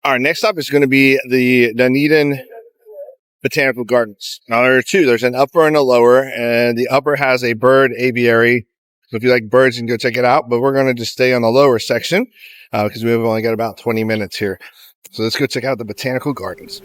Our next stop is going to be the Dunedin Botanical Gardens. Now, there are two. There's an upper and a lower, and the upper has a bird aviary. So if you like birds, you can go check it out. But we're going to just stay on the lower section because we've only got about 20 minutes here. So let's go check out the Botanical Gardens.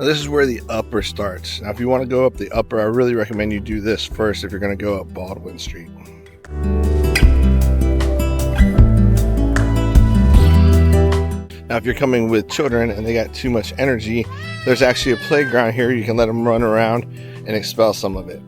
This is where the upper starts. Now, if you want to go up the upper, I really recommend you do this first if you're going to go up Baldwin Street. Now, if you're coming with children and they got too much energy, there's actually a playground here. You can let them run around and expel some of it.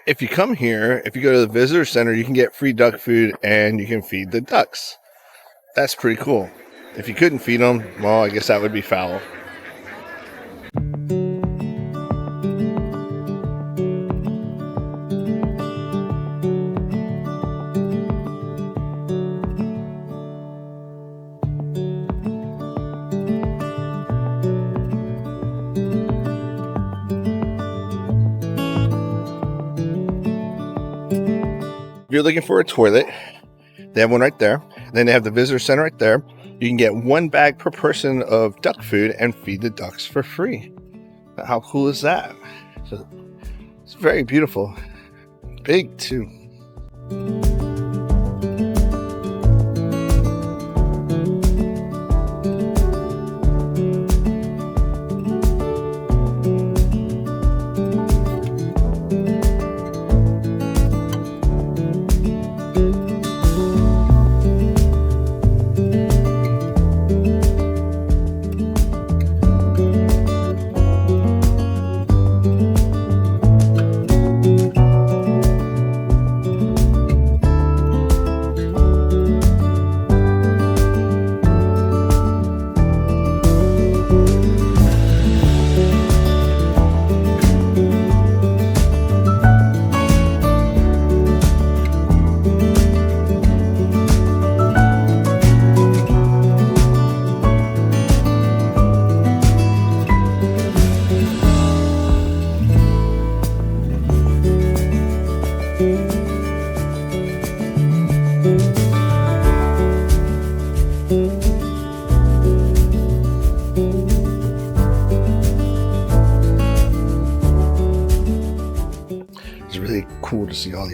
If you come here, if you go to the visitor center, you can get free duck food and you can feed the ducks. That's pretty cool. If you couldn't feed them, well, I guess that would be foul. If you're looking for a toilet, they have one right there. Then they have the visitor center right there. You can get 1 bag per person of duck food and feed the ducks for free. Now, how cool is that? So, it's very beautiful. Big too.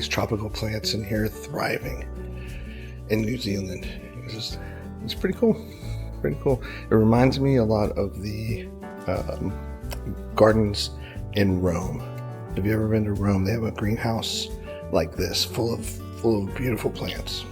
tropical plants in here thriving in New Zealand. It's pretty cool. Pretty cool. It reminds me a lot of the gardens in Rome. Have you ever been to Rome? They have a greenhouse like this, full of beautiful plants.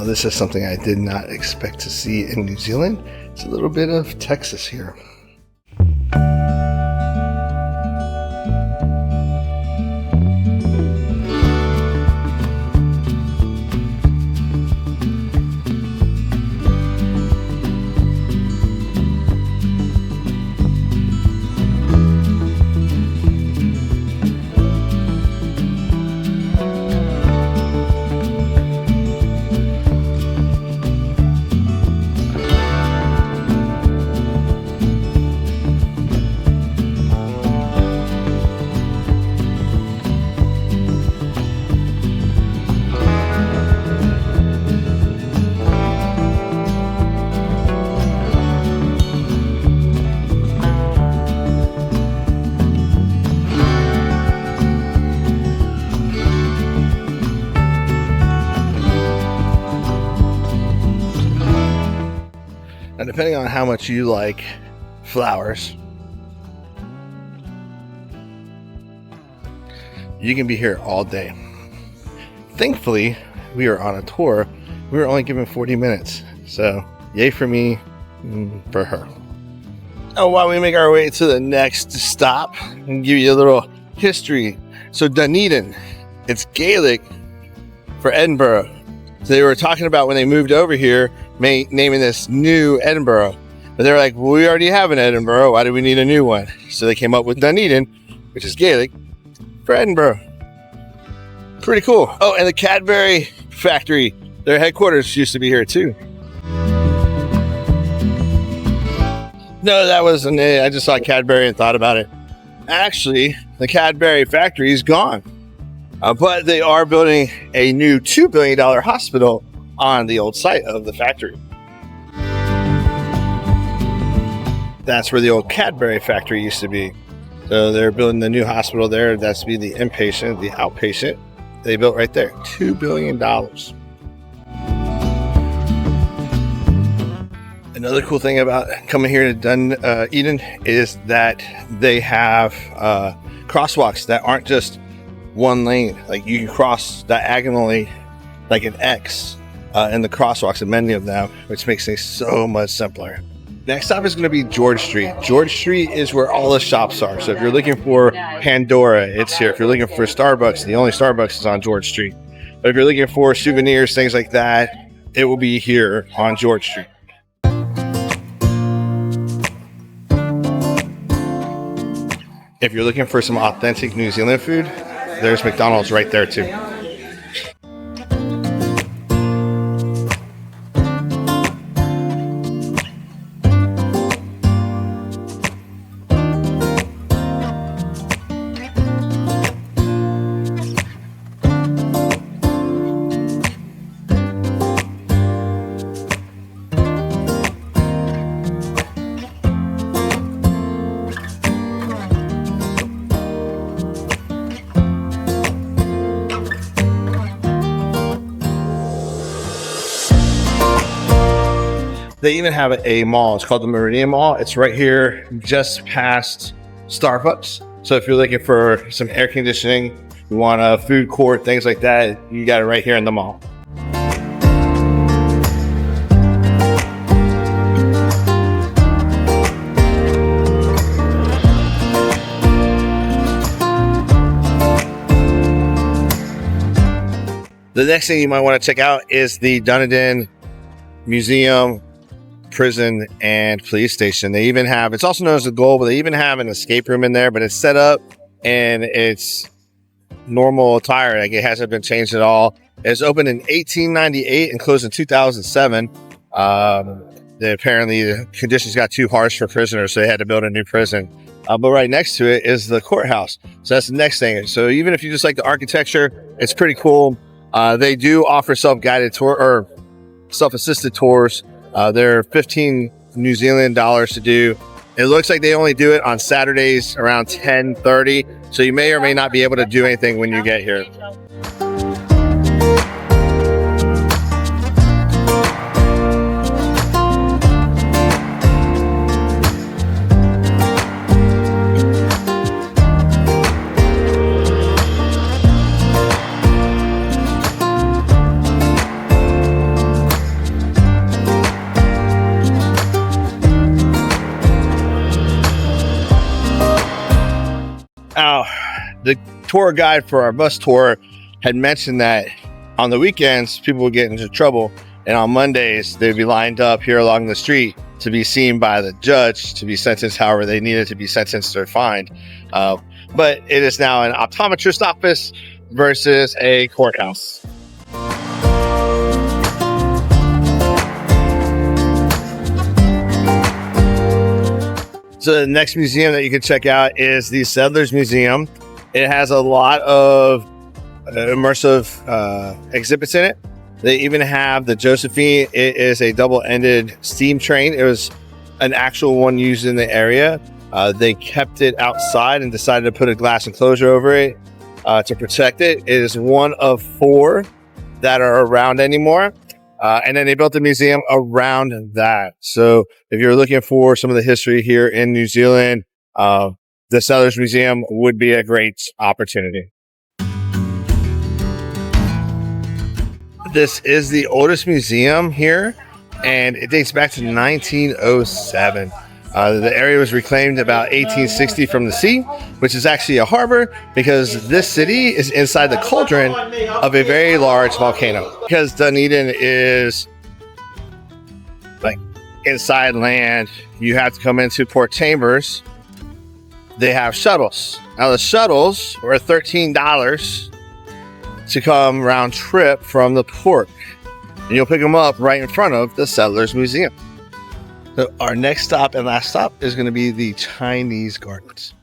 This is something I did not expect to see in New Zealand. It's a little bit of Texas here. Now, depending on how much you like flowers, you can be here all day. Thankfully, we are on a tour. We were only given 40 minutes. So, yay for me, for her. Oh, while we make our way to the next stop and give you a little history. So, Dunedin, it's Gaelic for Edinburgh. So they were talking about when they moved over here, naming this New Edinburgh. But they were like, well, we already have an Edinburgh. Why do we need a new one? So they came up with Dunedin, which is Gaelic for Edinburgh. Pretty cool. Oh, and the Cadbury factory, their headquarters used to be here too. No, that wasn't it. I just saw Cadbury and thought about it. Actually, the Cadbury factory is gone. But they are building a new $2 billion hospital on the old site of the factory. That's where the old Cadbury factory used to be. So they're building the new hospital there. That's to be the inpatient, the outpatient. They built right there. $2 billion. Another cool thing about coming here to Dunedin is that they have crosswalks that aren't just one lane. Like you can cross diagonally like an X in the crosswalks, and many of them, which makes things so much simpler. Next stop is going to be George Street. George Street is where all the shops are. So if you're looking for Pandora, it's here. If you're looking for Starbucks, the only Starbucks is on George Street. But if you're looking for souvenirs, things like that, it will be here on George Street. If you're looking for some authentic New Zealand food, there's McDonald's right there too. They even have a mall. It's called the Meridian Mall. It's right here just past Starbucks. So if you're looking for some air conditioning, you want a food court, things like that, you got it right here in the mall. The next thing you might want to check out is the Dunedin museum, prison, and police station. They even have, it's also known as the Gold, but they even have an escape room in there, but it's set up and it's normal attire. Like, it hasn't been changed at all. It's opened in 1898 and closed in 2007. Apparently the conditions got too harsh for prisoners, so they had to build a new prison. But right next to it is the courthouse. So that's the next thing. So even if you just like the architecture, it's pretty cool. They do offer self-guided tour or self-assisted tours. They're $15 New Zealand dollars to do. It looks like they only do it on Saturdays around 10:30. So you may or may not be able to do anything when you get here. Now, the tour guide for our bus tour had mentioned that on the weekends, people would get into trouble. And on Mondays, they'd be lined up here along the street to be seen by the judge to be sentenced however they needed to be sentenced or fined. But it is now an optometrist office versus a courthouse. So the next museum that you can check out is the Settlers Museum. It has a lot of immersive exhibits in it. They even have the Josephine. It is a double-ended steam train. It was an actual one used in the area. They kept it outside and decided to put a glass enclosure over it to protect it. It is one of 4 that are around anymore. And then they built the museum around that. So if you're looking for some of the history here in New Zealand, the Settlers Museum would be a great opportunity. This is the oldest museum here, and it dates back to 1907. The area was reclaimed about 1860 from the sea, which is actually a harbor because this city is inside the cauldron of a very large volcano. Because Dunedin is like inside land, you have to come into Port Chambers. They have shuttles. Now the shuttles were $13 to come round trip from the port. And you'll pick them up right in front of the Settlers Museum. So our next stop and last stop is going to be the Chinese Gardens.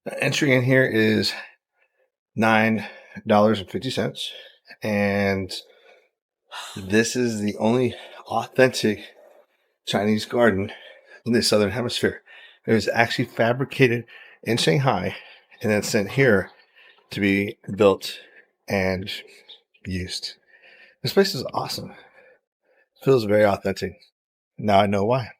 Entry in here is $9.50, and this is the only authentic Chinese garden in the Southern Hemisphere. It was actually fabricated in Shanghai and then sent here to be built and used. This place is awesome. It feels very authentic. Now I know why.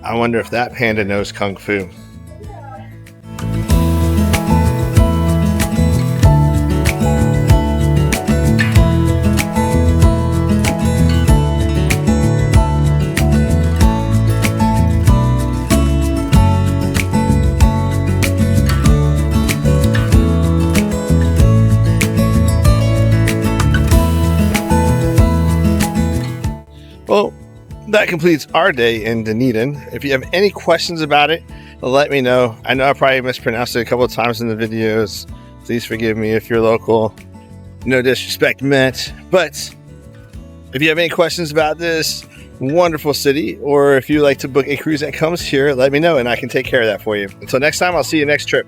I wonder if that panda knows Kung Fu. Well, that completes our day in Dunedin. If you have any questions about it, let me know. I know I probably mispronounced it a couple of times in the videos. Please forgive me if you're local. No disrespect meant. But if you have any questions about this wonderful city, or if you like to book a cruise that comes here, let me know and I can take care of that for you. Until next time, I'll see you next trip.